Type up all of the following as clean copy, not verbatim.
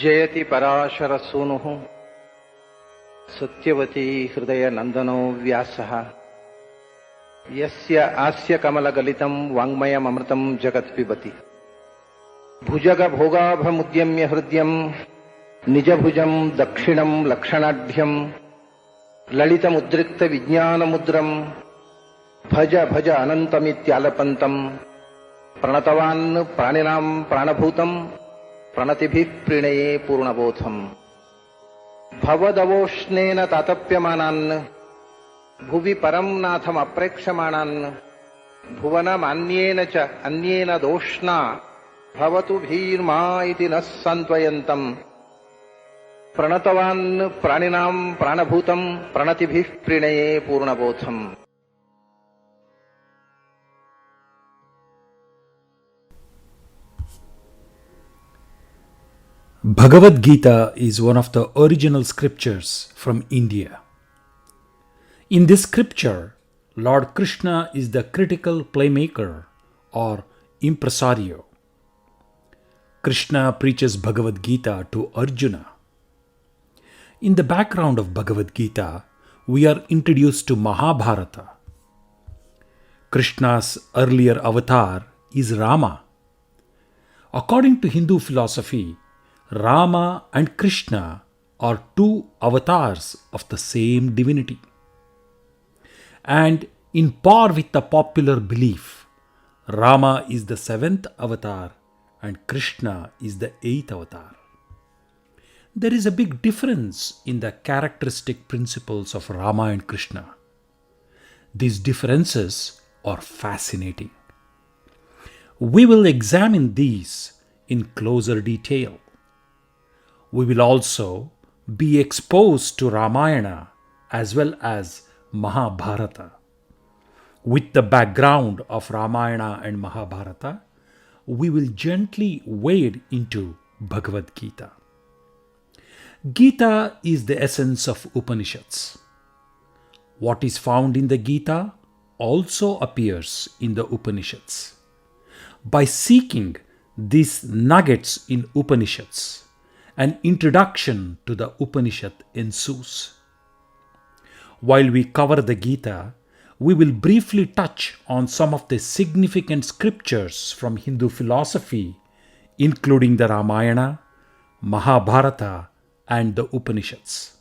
जयति पराशरसूनुः सत्यवती हृदयनन्दनो व्यासः यस्य आस्यकमलगलितं वाङ्मयममृतं जगत्पिबति भुजगभोगाभमुद्यम्य हृद्यं निजभुजं दक्षिणं लक्षणाढ्यं ललितमुद्रिक्तविज्ञानमुद्रं भज भज अनन्तमित्यालपन्तं प्रणतवान् प्राणिनां प्राणभूतं प्रणतिभिः प्रणये पूर्णबोधम् भवदवोष्णेन तातप्यमानान् भुवि परं नाथमप्रेक्षमाणान् भुवनमान्येन च अन्येन दोष्णा भवतु भीर्मा इति नः सान्त्वयन्तम् प्रणतवान् प्राणिनां प्राणभूतं प्रणतिभिः प्रणये पूर्णबोधम्. Bhagavad Gita is one of the original scriptures from India. In this scripture, Lord Krishna is the critical playmaker or impresario. Krishna preaches Bhagavad Gita to Arjuna. In the background of Bhagavad Gita, we are introduced to Mahabharata. Krishna's earlier avatar is Rama. According to Hindu philosophy, Rama and Krishna are two avatars of the same divinity. And in par with the popular belief, Rama is the seventh avatar and Krishna is the eighth avatar. There is a big difference in the characteristic principles of Rama and Krishna. These differences are fascinating. We will examine these in closer detail. We will also be exposed to Ramayana as well as Mahabharata. With the background of Ramayana and Mahabharata, we will gently wade into Bhagavad Gita. Gita is the essence of Upanishads. What is found in the Gita also appears in the Upanishads. By seeking these nuggets in Upanishads, an introduction to the Upanishad ensues. While we cover the Gita, we will briefly touch on some of the significant scriptures from Hindu philosophy, including the Ramayana, Mahabharata, and the Upanishads.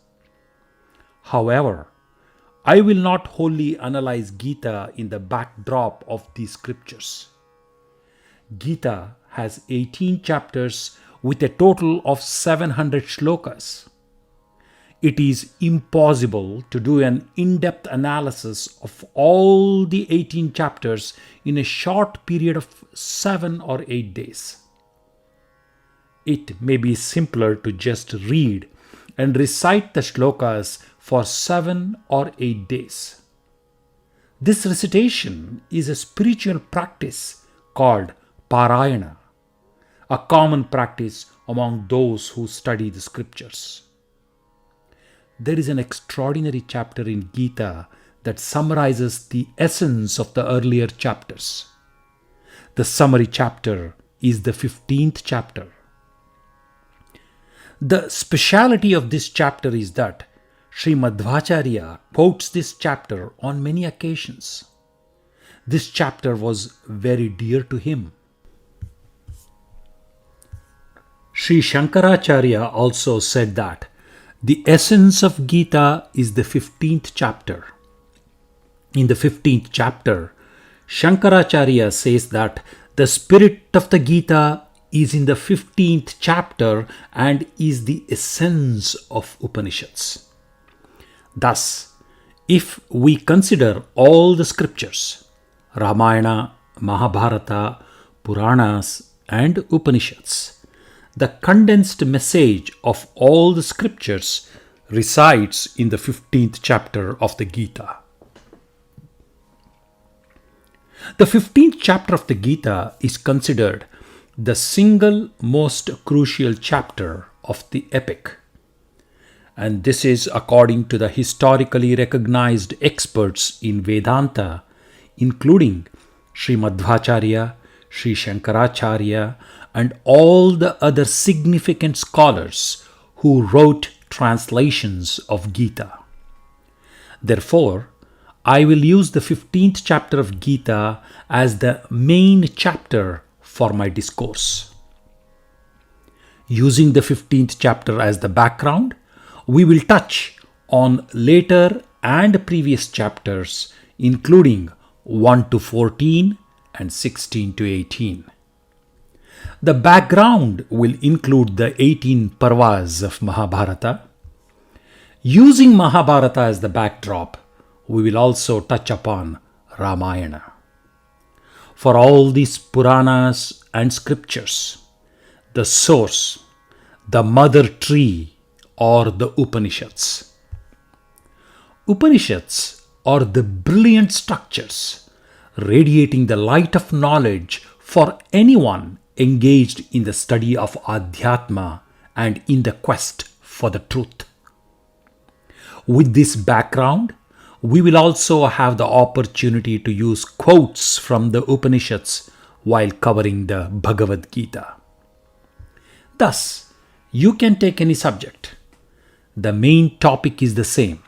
However, I will not wholly analyze Gita in the backdrop of these scriptures. Gita has 18 chapters with a total of 700 shlokas. It is impossible to do an in-depth analysis of all the 18 chapters in a short period of 7 or 8 days. It may be simpler to just read and recite the shlokas for 7 or 8 days. This recitation is a spiritual practice called Parayana, a common practice among those who study the scriptures. There is an extraordinary chapter in Gita that summarizes the essence of the earlier chapters. The summary chapter is the 15th chapter. The speciality of this chapter is that Sri Madhvacharya quotes this chapter on many occasions. This chapter was very dear to him. Sri Shankaracharya also said that the essence of Gita is the 15th chapter. In the 15th chapter, Shankaracharya says that the spirit of the Gita is in the 15th chapter and is the essence of Upanishads. Thus, if we consider all the scriptures, Ramayana, Mahabharata, Puranas, and Upanishads, the condensed message of all the scriptures resides in the 15th chapter of the Gita. The 15th chapter of the Gita is considered the single most crucial chapter of the epic. And this is according to the historically recognized experts in Vedanta, including Sri Madhvacharya, Sri Shankaracharya, and all the other significant scholars who wrote translations of Gita. Therefore, I will use the 15th chapter of Gita as the main chapter for my discourse. Using the 15th chapter as the background, we will touch on later and previous chapters, including 1 to 14 and 16 to 18. The background will include the 18 parvas of Mahabharata. Using Mahabharata as the backdrop, we will also touch upon Ramayana. For all these Puranas and scriptures, the source, the mother tree, or the Upanishads. Upanishads are the brilliant structures radiating the light of knowledge for anyone engaged in the study of Adhyatma and in the quest for the truth. With this background, we will also have the opportunity to use quotes from the Upanishads while covering the Bhagavad Gita. Thus, you can take any subject. The main topic is the same.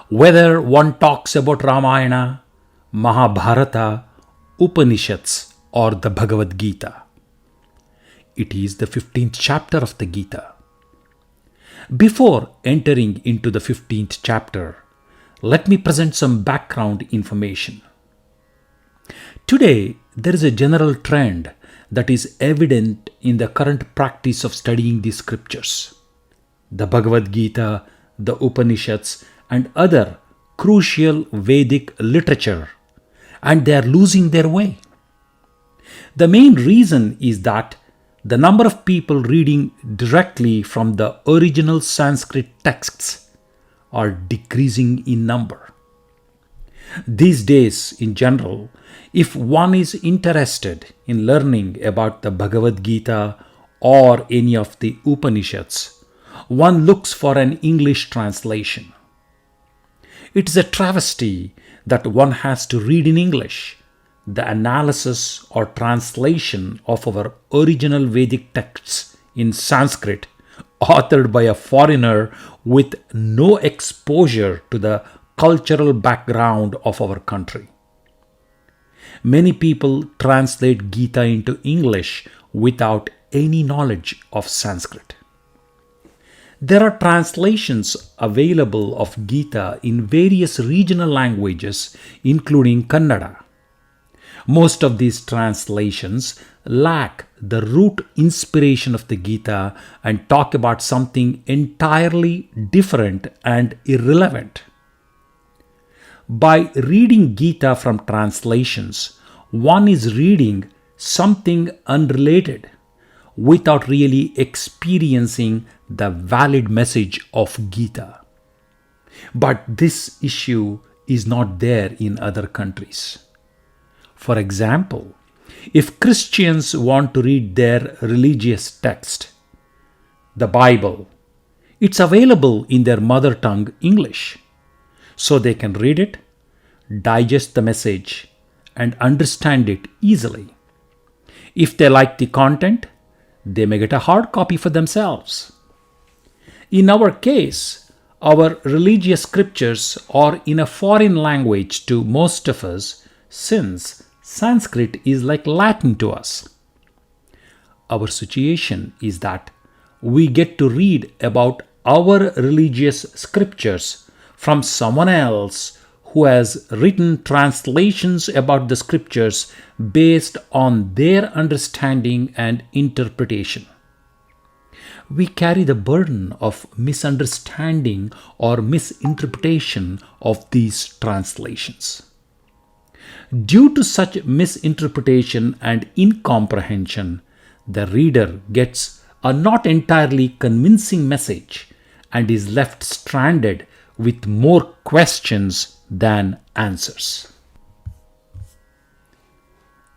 Whether one talks about Ramayana, Mahabharata, Upanishads, or the Bhagavad Gita. It is the 15th chapter of the Gita. Before entering into the 15th chapter, let me present some background information. Today, there is a general trend that is evident in the current practice of studying the scriptures. The Bhagavad Gita, the Upanishads, and other crucial Vedic literature, and they are losing their way. The main reason is that the number of people reading directly from the original Sanskrit texts are decreasing in number. These days, in general, if one is interested in learning about the Bhagavad Gita or any of the Upanishads, one looks for an English translation. It is a travesty that one has to read in English the analysis or translation of our original Vedic texts in Sanskrit, authored by a foreigner with no exposure to the cultural background of our country. Many people translate Gita into English without any knowledge of Sanskrit. There are translations available of Gita in various regional languages, including Kannada. Most of these translations lack the root inspiration of the Gita and talk about something entirely different and irrelevant. By reading Gita from translations, one is reading something unrelated without really experiencing the valid message of Gita. But this issue is not there in other countries. For example, if Christians want to read their religious text, the Bible, it's available in their mother tongue, English, so they can read it, digest the message, and understand it easily. If they like the content, they may get a hard copy for themselves. In our case, our religious scriptures are in a foreign language to most of us, since Sanskrit is like Latin to us. Our situation is that we get to read about our religious scriptures from someone else who has written translations about the scriptures based on their understanding and interpretation. We carry the burden of misunderstanding or misinterpretation of these translations. Due to such misinterpretation and incomprehension, the reader gets a not entirely convincing message and is left stranded with more questions than answers.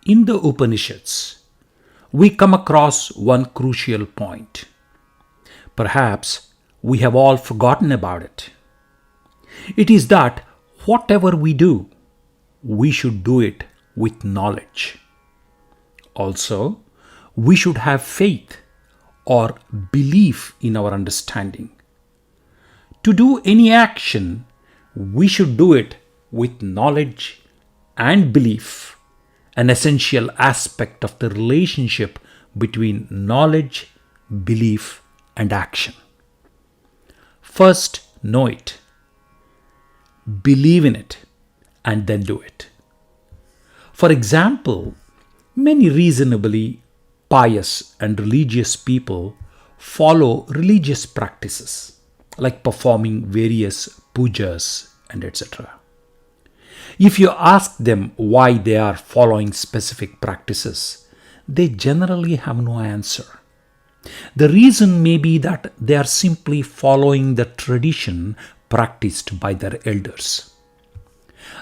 In the Upanishads, we come across one crucial point. Perhaps we have all forgotten about it. It is that whatever we do, we should do it with knowledge. Also, we should have faith or belief in our understanding. To do any action, we should do it with knowledge and belief, an essential aspect of the relationship between knowledge, belief, and action. First, know it, believe in it, and then do it. For example, many reasonably pious and religious people follow religious practices like performing various pujas and etc. If you ask them why they are following specific practices, they generally have no answer. The reason may be that they are simply following the tradition practiced by their elders.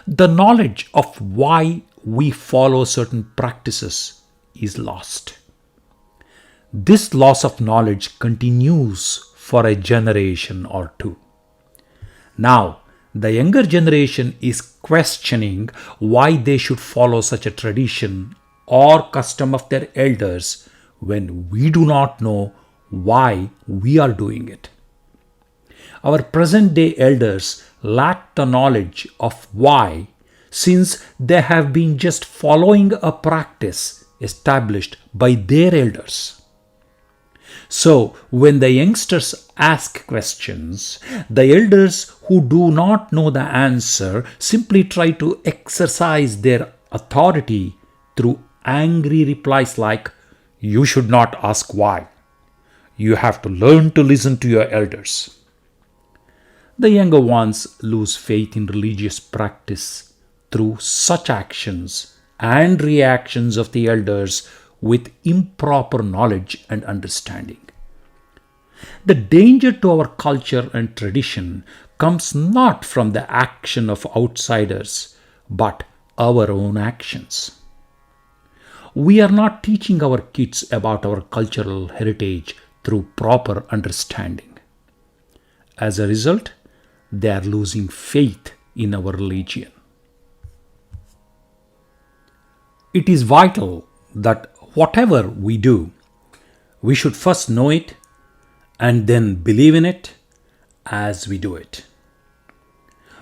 The knowledge of why we follow certain practices is lost. This loss of knowledge continues for a generation or two. Now, the younger generation is questioning why they should follow such a tradition or custom of their elders when we do not know why we are doing it. Our present day elders lack the knowledge of why, since they have been just following a practice established by their elders. So, when the youngsters ask questions, the elders who do not know the answer simply try to exercise their authority through angry replies like, "You should not ask why. You have to learn to listen to your elders." The younger ones lose faith in religious practice through such actions and reactions of the elders with improper knowledge and understanding. The danger to our culture and tradition comes not from the action of outsiders, but our own actions. We are not teaching our kids about our cultural heritage through proper understanding. As a result, they are losing faith in our religion. It is vital that whatever we do, we should first know it and then believe in it as we do it.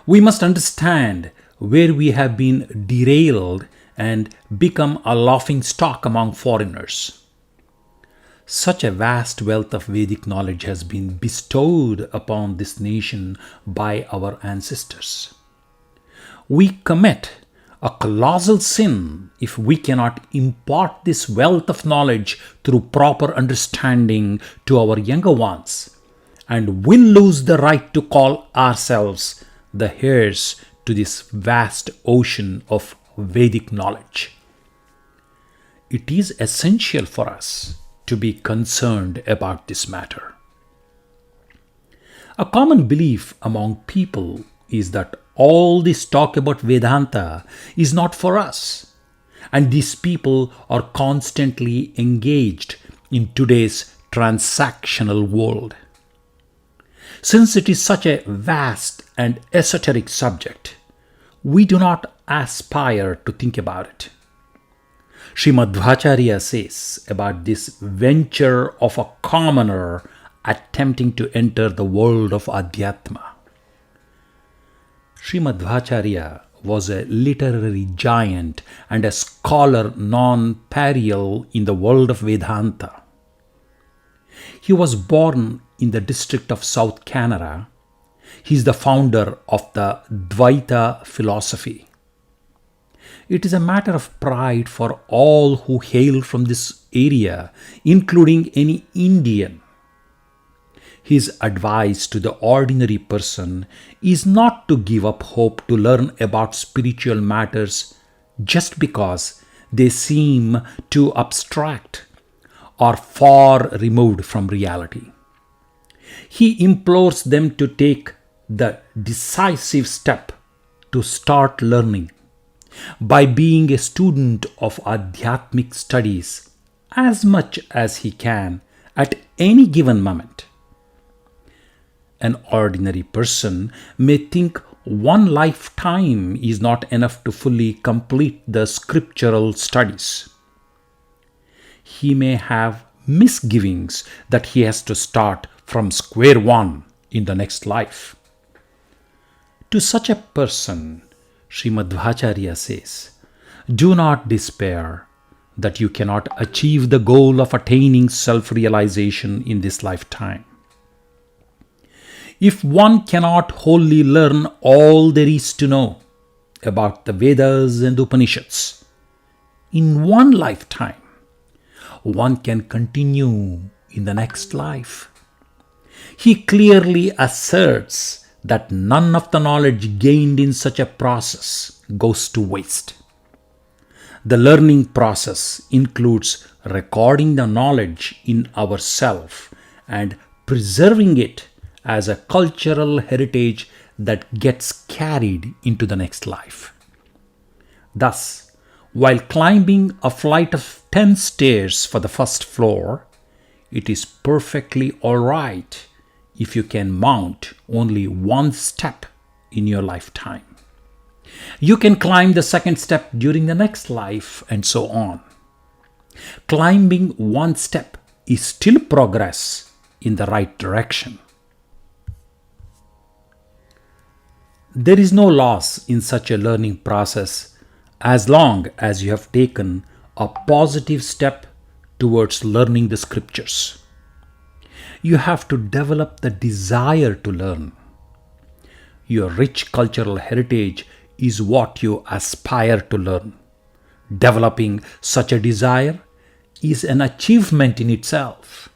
We must understand where we have been derailed and become a laughing stock among foreigners. Such a vast wealth of Vedic knowledge has been bestowed upon this nation by our ancestors. We commit a colossal sin if we cannot impart this wealth of knowledge through proper understanding to our younger ones, and will lose the right to call ourselves the heirs to this vast ocean of Vedic knowledge. It is essential for us to be concerned about this matter. A common belief among people is that all this talk about Vedanta is not for us, and these people are constantly engaged in today's transactional world. Since it is such a vast and esoteric subject, we do not aspire to think about it. Srimad Bhagavadgeeta says about this venture of a commoner attempting to enter the world of Adhyatma. Srimad Bhagavadgeeta was a literary giant and a scholar non-pareil in the world of Vedanta. He was born in the district of South Canara. He is the founder of the Dvaita philosophy. It is a matter of pride for all who hail from this area, including any Indian. His advice to the ordinary person is not to give up hope to learn about spiritual matters just because they seem too abstract or far removed from reality. He implores them to take the decisive step to start learning by being a student of Adhyatmic studies as much as he can at any given moment. An ordinary person may think one lifetime is not enough to fully complete the scriptural studies. he may have misgivings that he has to start from square one in the next life. To such a person, Srimad Bhagavadgeeta says, do not despair that you cannot achieve the goal of attaining self-realization in this lifetime. If one cannot wholly learn all there is to know about the Vedas and Upanishads in one lifetime, one can continue in the next life. He clearly asserts that none of the knowledge gained in such a process goes to waste. The learning process includes recording the knowledge in ourselves and preserving it as a cultural heritage that gets carried into the next life. Thus, while climbing a flight of 10 stairs for the first floor, it is perfectly all right if you can mount only one step in your lifetime. You can climb the second step during the next life, and so on. Climbing one step is still progress in the right direction. There is no loss in such a learning process as long as you have taken a positive step towards learning the scriptures. You have to develop the desire to learn. Your rich cultural heritage is what you aspire to learn. Developing such a desire is an achievement in itself.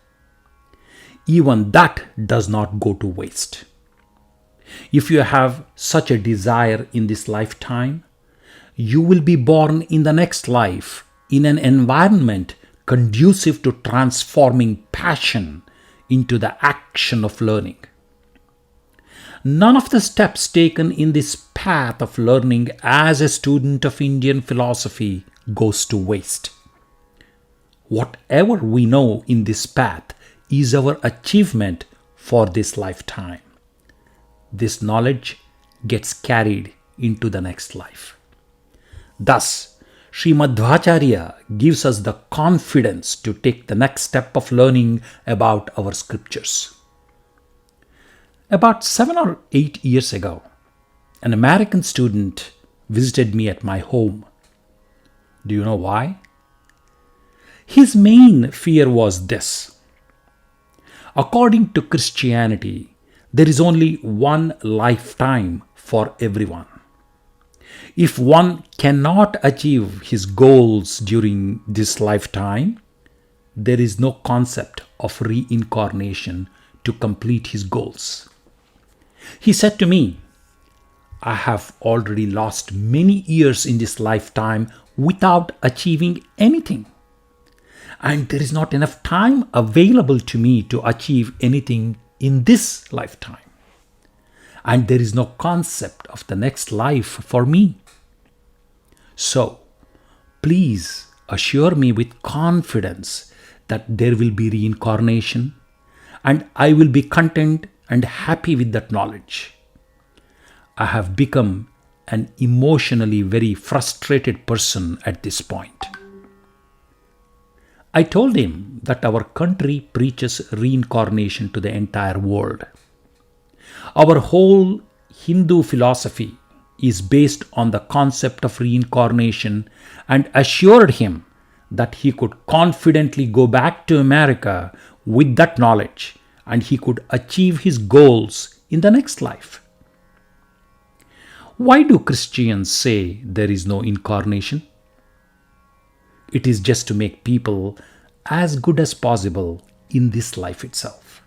Even that does not go to waste. If you have such a desire in this lifetime, you will be born in the next life in an environment conducive to transforming passion into the action of learning. None of the steps taken in this path of learning as a student of Indian philosophy goes to waste. Whatever we know in this path is our achievement for this lifetime. This knowledge gets carried into the next life. Thus, Srimad Bhagavadgeeta gives us the confidence to take the next step of learning about our scriptures. About 7 or 8 years ago, an American student visited me at my home. Do you know why? His main fear was this. According to Christianity, there is only one lifetime for everyone. If one cannot achieve his goals during this lifetime, there is no concept of reincarnation to complete his goals. He said to me, I have already lost many years in this lifetime without achieving anything. And there is not enough time available to me to achieve anything in this lifetime. And there is no concept of the next life for me. So, please assure me with confidence that there will be reincarnation and I will be content and happy with that knowledge. I have become an emotionally very frustrated person at this point. I told him that our country preaches reincarnation to the entire world. Our whole Hindu philosophy is based on the concept of reincarnation, and assured him that he could confidently go back to America with that knowledge and he could achieve his goals in the next life. Why do Christians say there is no incarnation? It is just to make people as good as possible in this life itself.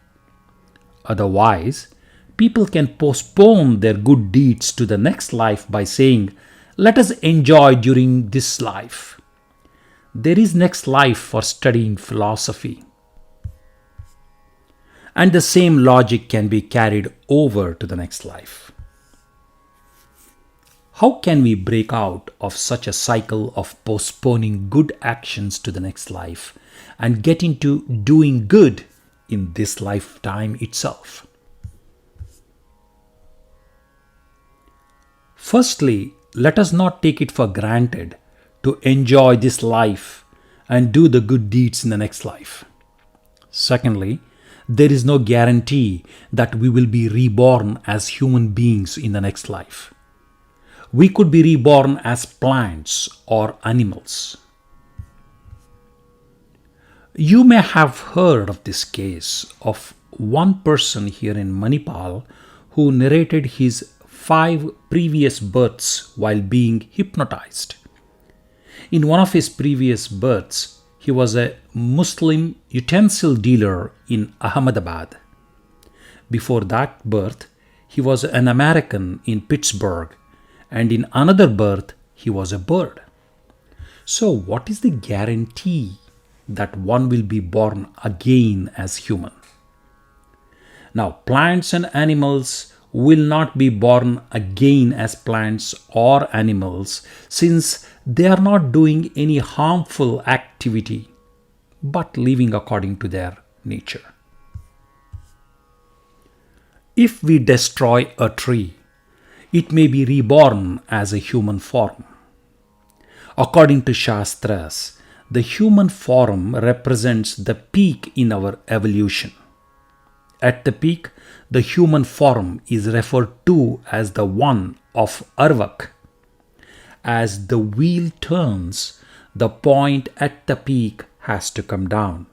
Otherwise, people can postpone their good deeds to the next life by saying, let us enjoy during this life. There is next life for studying philosophy. And the same logic can be carried over to the next life. How can we break out of such a cycle of postponing good actions to the next life and get into doing good in this lifetime itself? Firstly, let us not take it for granted to enjoy this life and do the good deeds in the next life. Secondly, there is no guarantee that we will be reborn as human beings in the next life. We could be reborn as plants or animals. You may have heard of this case of one person here in Manipal who narrated his 5 previous births while being hypnotized. In one of his previous births, he was a Muslim utensil dealer in Ahmedabad. Before that birth, he was an American in Pittsburgh, and in another birth, he was a bird. So, what is the guarantee that one will be born again as human? Now, plants and animals will not be born again as plants or animals since they are not doing any harmful activity but living according to their nature. If we destroy a tree, it may be reborn as a human form. According to Shastras, the human form represents the peak in our evolution. At the peak, the human form is referred to as the one of Arvak. As the wheel turns, the point at the peak has to come down.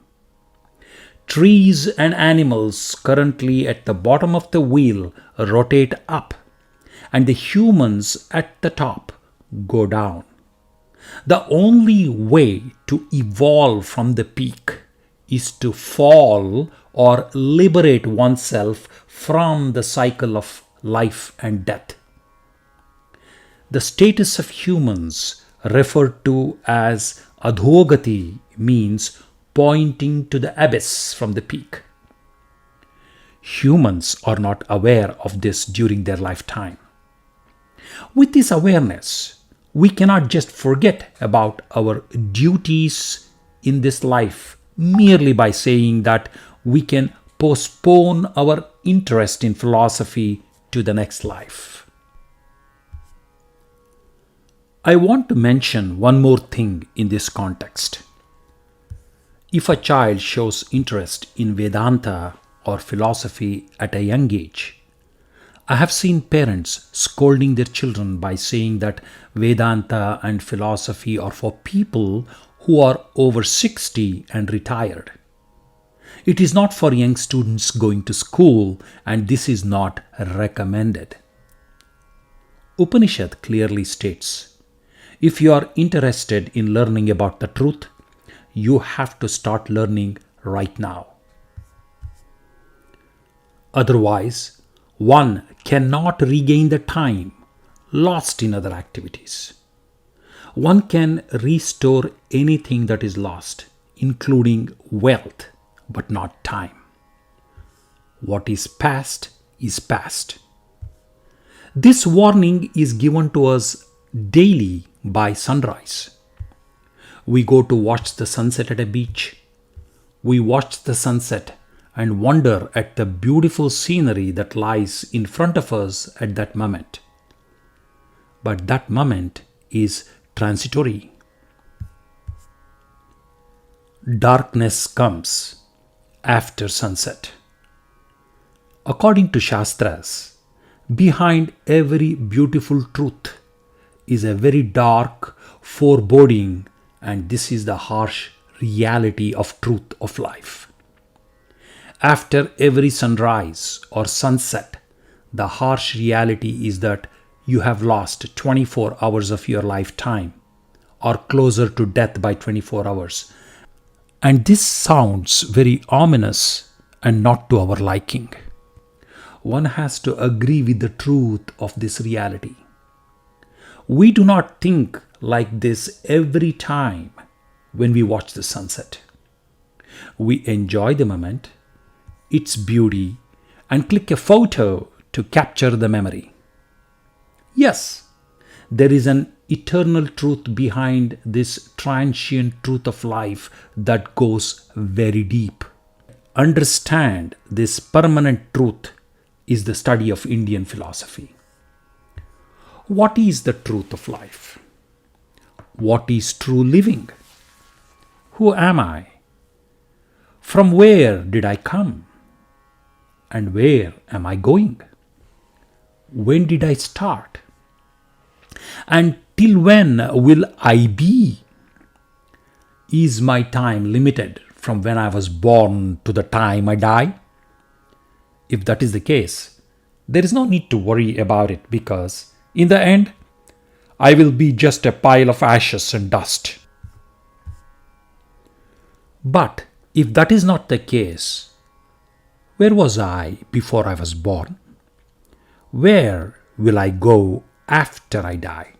Trees and animals currently at the bottom of the wheel rotate up, and the humans at the top go down. The only way to evolve from the peak is to fall or liberate oneself from the cycle of life and death. The status of humans referred to as adhogati means pointing to the abyss from the peak. Humans are not aware of this during their lifetime. With this awareness, we cannot just forget about our duties in this life merely by saying that we can postpone our interest in philosophy to the next life. I want to mention one more thing in this context. If a child shows interest in Vedanta or philosophy at a young age, I have seen parents scolding their children by saying that Vedanta and philosophy are for people who are over 60 and retired. It is not for young students going to school, and this is not recommended. Upanishad clearly states, if you are interested in learning about the truth, you have to start learning right now. Otherwise, one cannot regain the time lost in other activities. One can restore anything that is lost, including wealth, but not time. What is past is past. This warning is given to us daily by sunrise. We go to watch the sunset at a beach. We watch the sunset and wonder at the beautiful scenery that lies in front of us at that moment. But that moment is transitory. Darkness comes after sunset. According to Shastras, behind every beautiful truth is a very dark foreboding, and this is the harsh reality of truth of life. After every sunrise or sunset, the harsh reality is that you have lost 24 hours of your lifetime, or closer to death by 24 hours. And this sounds very ominous and not to our liking. One has to agree with the truth of this reality. We do not think like this every time when we watch the sunset. We enjoy the moment, its beauty, and click a photo to capture the memory. Yes, there is an eternal truth behind this transient truth of life that goes very deep. Understand this permanent truth is the study of Indian philosophy. What is the truth of life? What is true living? Who am I? From where did I come? And where am I going? When did I start? And till when will I be? Is my time limited from when I was born to the time I die? If that is the case, there is no need to worry about it because, in the end, I will be just a pile of ashes and dust. But if that is not the case, where was I before I was born? Where will I go after I die?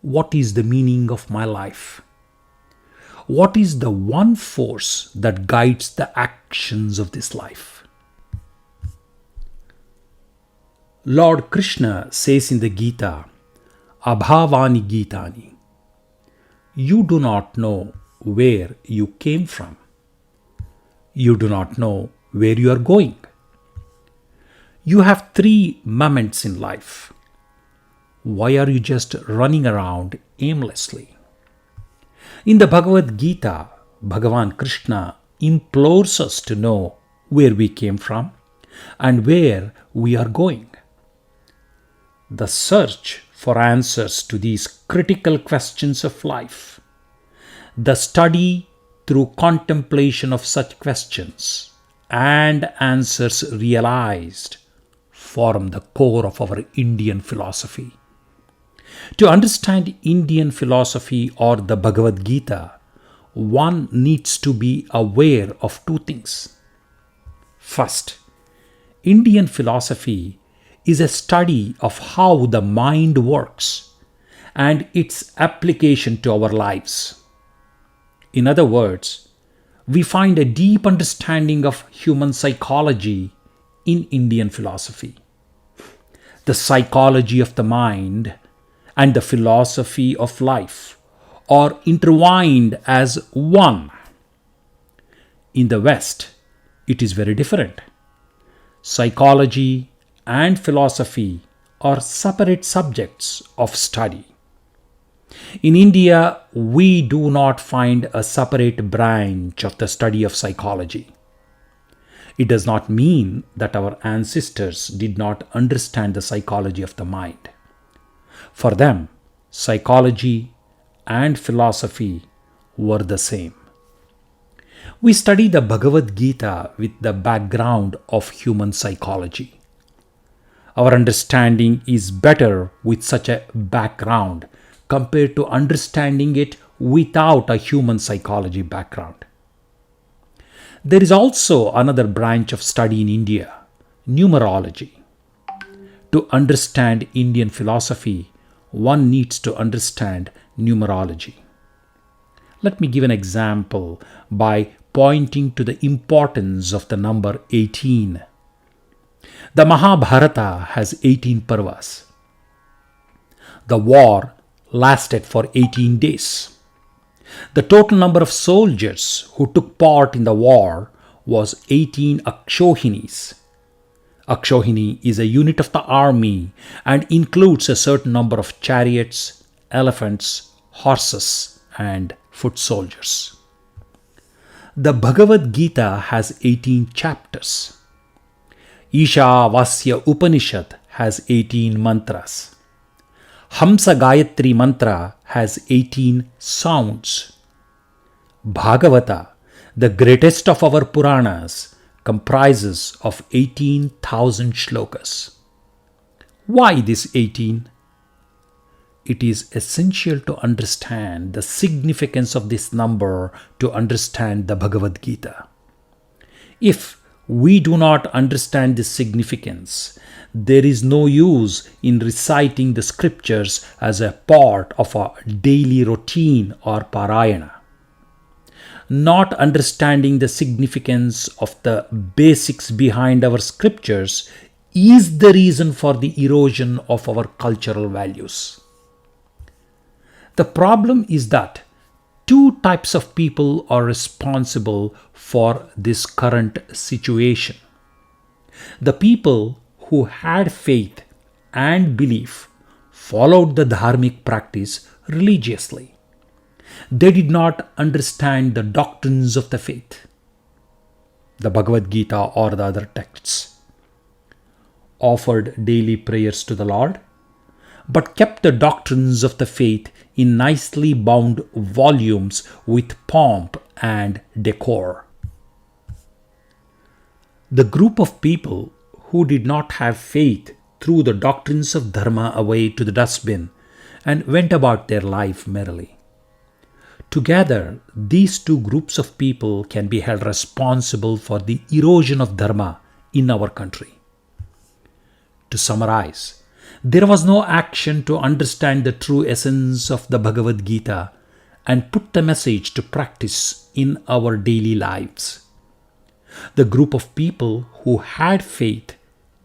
What is the meaning of my life? What is the one force that guides the actions of this life? Lord Krishna says in the Gita, bhagavadgeeta-1, you do not know where you came from. You do not know where you are going. You have 3 moments in life. Why are you just running around aimlessly? In the Bhagavad Gita, Bhagavan Krishna implores us to know where we came from and where we are going. The search for answers to these critical questions of life, the study through contemplation of such questions and answers realized form the core of our Indian philosophy. To understand Indian philosophy or the Bhagavad Gita, one needs to be aware of 2 things. First, Indian philosophy is a study of how the mind works and its application to our lives. In other words, we find a deep understanding of human psychology in Indian philosophy. The psychology of the mind and the philosophy of life are intertwined as one. In the West, it is very different. Psychology and philosophy are separate subjects of study. In India, we do not find a separate branch of the study of psychology. It does not mean that our ancestors did not understand the psychology of the mind. For them, psychology and philosophy were the same. We study the Bhagavad Gita with the background of human psychology. Our understanding is better with such a background compared to understanding it without a human psychology background. There is also another branch of study in India, numerology. To understand Indian philosophy, one needs to understand numerology. Let me give an example by pointing to the importance of the number 18. The Mahabharata has 18 parvas. The war lasted for 18 days. The total number of soldiers who took part in the war was 18 Akshohinis. Akshohini is a unit of the army and includes a certain number of chariots, elephants, horses, and foot soldiers. The Bhagavad Gita has 18 chapters. Ishavasya Upanishad has 18 mantras. Hamsa Gayatri mantra has 18 sounds. Bhagavata, the greatest of our Puranas, comprises of 18,000 shlokas. Why this 18? It is essential to understand the significance of this number to understand the Bhagavad Gita. If we do not understand this significance, there is no use in reciting the scriptures as a part of a daily routine or parayana. Not understanding the significance of the basics behind our scriptures is the reason for the erosion of our cultural values. The problem is that 2 types of people are responsible for this current situation. The people who had faith and belief followed the dharmic practice religiously. They did not understand the doctrines of the faith, the Bhagavad Gita or the other texts, offered daily prayers to the Lord, but kept the doctrines of the faith in nicely bound volumes with pomp and decor. The group of people who did not have faith threw the doctrines of Dharma away to the dustbin and went about their life merrily. Together, these two groups of people can be held responsible for the erosion of Dharma in our country. To summarize, there was no action to understand the true essence of the Bhagavad Gita and put the message to practice in our daily lives. The group of people who had faith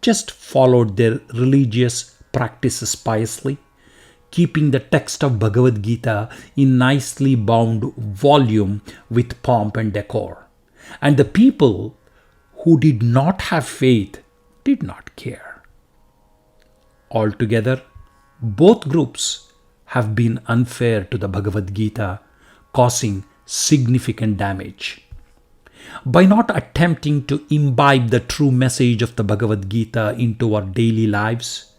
just followed their religious practices piously, keeping the text of Bhagavad Gita in nicely bound volume with pomp and decor. And the people who did not have faith did not care. Altogether, both groups have been unfair to the Bhagavad Gita, causing significant damage. By not attempting to imbibe the true message of the Bhagavad Gita into our daily lives,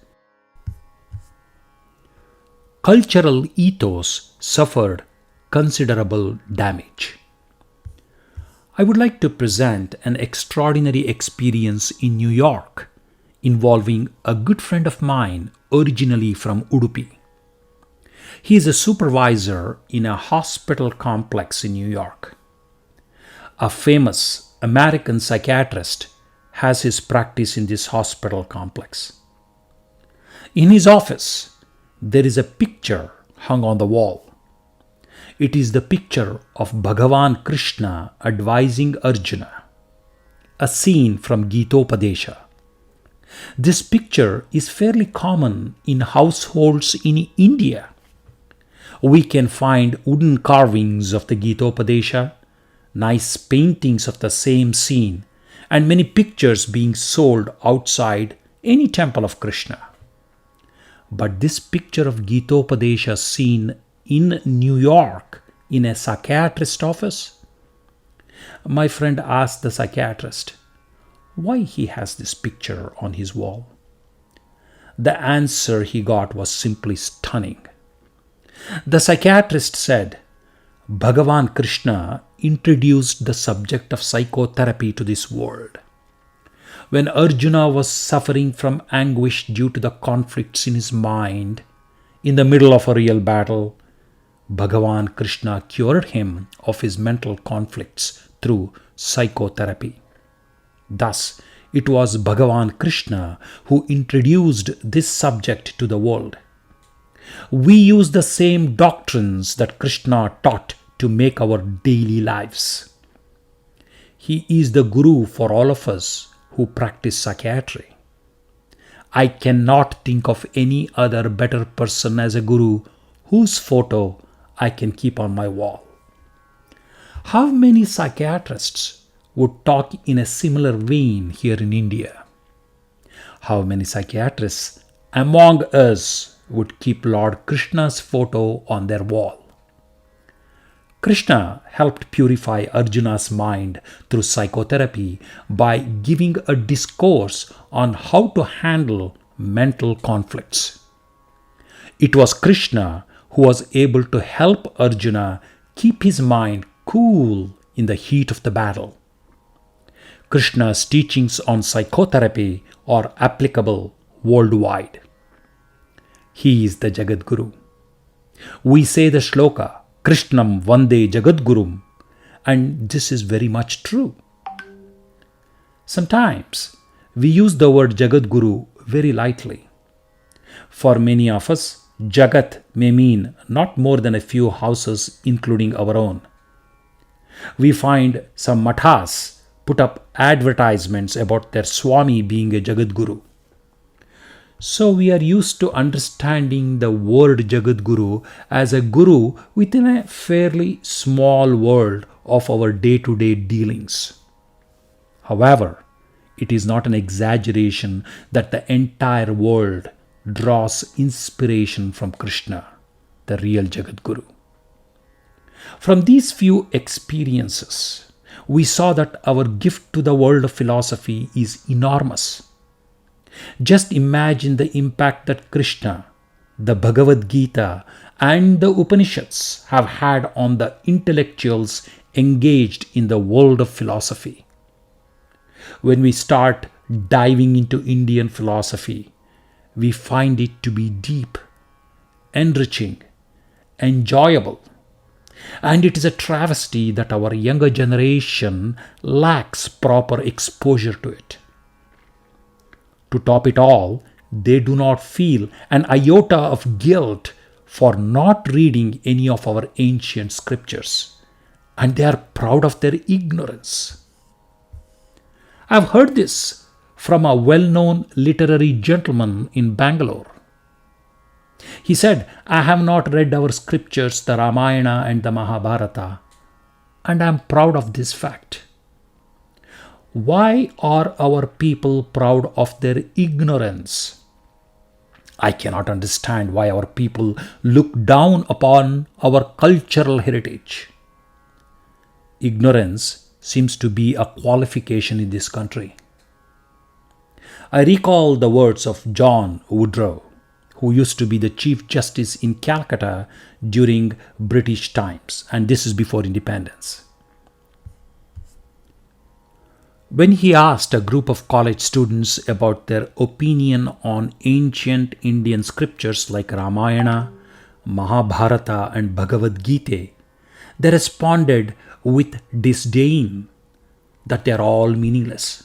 cultural ethos suffered considerable damage. I would like to present an extraordinary experience in New York involving a good friend of mine originally from Udupi. He is a supervisor in a hospital complex in New York. A famous American psychiatrist has his practice in this hospital complex. In his office, there is a picture hung on the wall. It is the picture of Bhagavan Krishna advising Arjuna, a scene from Gitopadesha. This picture is fairly common in households in India. We can find wooden carvings of the Gitopadesha, nice paintings of the same scene, and many pictures being sold outside any temple of Krishna. But this picture of Gitopadesha seen in New York in a psychiatrist's office? My friend asked the psychiatrist why he has this picture on his wall. The answer he got was simply stunning. The psychiatrist said, Bhagavan Krishna introduced the subject of psychotherapy to this world. When Arjuna was suffering from anguish due to the conflicts in his mind, in the middle of a real battle, Bhagavan Krishna cured him of his mental conflicts through psychotherapy. Thus, it was Bhagavan Krishna who introduced this subject to the world. We use the same doctrines that Krishna taught to make our daily lives. He is the Guru for all of us who practice psychiatry. I cannot think of any other better person as a Guru whose photo I can keep on my wall. How many psychiatrists would talk in a similar vein here in India? How many psychiatrists among us would keep Lord Krishna's photo on their wall? Krishna helped purify Arjuna's mind through psychotherapy by giving a discourse on how to handle mental conflicts. It was Krishna who was able to help Arjuna keep his mind cool in the heat of the battle. Krishna's teachings on psychotherapy are applicable worldwide. He is the Jagat Guru. We say the shloka, Krishnam Vande Jagadgurum, and this is very much true. Sometimes we use the word Jagadguru very lightly. For many of us, Jagat may mean not more than a few houses, including our own. We find some mathas put up advertisements about their Swami being a Jagadguru. So we are used to understanding the word Jagadguru as a guru within a fairly small world of our day-to-day dealings. However, it is not an exaggeration that the entire world draws inspiration from Krishna, the real Jagadguru. From these few experiences, we saw that our gift to the world of philosophy is enormous. Just imagine the impact that Krishna, the Bhagavad Gita, and the Upanishads have had on the intellectuals engaged in the world of philosophy. When we start diving into Indian philosophy, we find it to be deep, enriching, enjoyable. And it is a travesty that our younger generation lacks proper exposure to it. To top it all, they do not feel an iota of guilt for not reading any of our ancient scriptures, and they are proud of their ignorance. I've heard this from a well-known literary gentleman in Bangalore. He said, "I have not read our scriptures, the Ramayana and the Mahabharata, and I am proud of this fact." Why are our people proud of their ignorance? I cannot understand why our people look down upon our cultural heritage. Ignorance seems to be a qualification in this country. I recall the words of John Woodrow, who used to be the Chief Justice in Calcutta during British times, and this is before independence. When he asked a group of college students about their opinion on ancient Indian scriptures like Ramayana, Mahabharata, and Bhagavad Gita, they responded with disdain that they are all meaningless.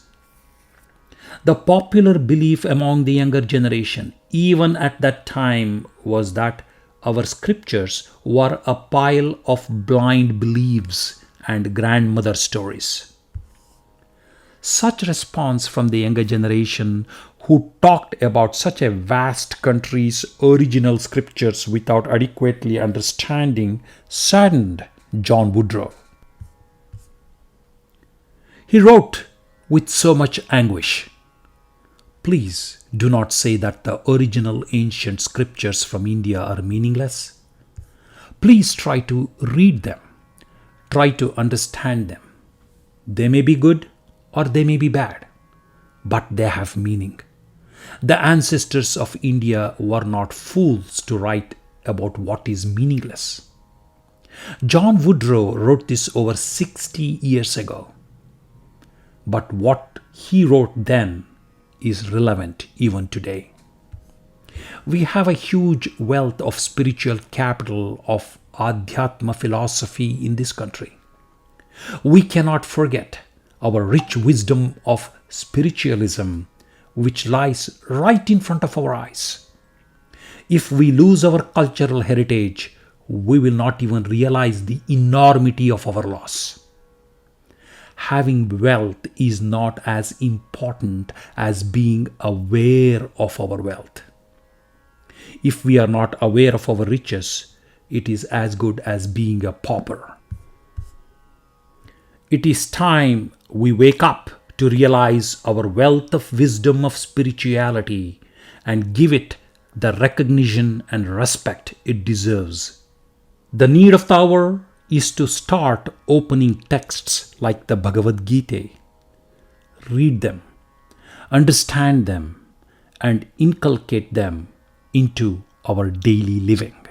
The popular belief among the younger generation, even at that time, was that our scriptures were a pile of blind beliefs and grandmother stories. Such response from the younger generation, who talked about such a vast country's original scriptures without adequately understanding, saddened John Woodrow. He wrote with so much anguish, "Please do not say that the original ancient scriptures from India are meaningless. Please try to read them. Try to understand them. They may be good or they may be bad, but they have meaning. The ancestors of India were not fools to write about what is meaningless." John Woodrow wrote this over 60 years ago. But what he wrote then is relevant even today. We have a huge wealth of spiritual capital of Adhyatma philosophy in this country. We cannot forget our rich wisdom of spiritualism, which lies right in front of our eyes. If we lose our cultural heritage, we will not even realize the enormity of our loss. Having wealth is not as important as being aware of our wealth. If we are not aware of our riches, it is as good as being a pauper. It is time we wake up to realize our wealth of wisdom of spirituality and give it the recognition and respect it deserves. The need of the hour is to start opening texts like the Bhagavad Gita, read them, understand them, and inculcate them into our daily living.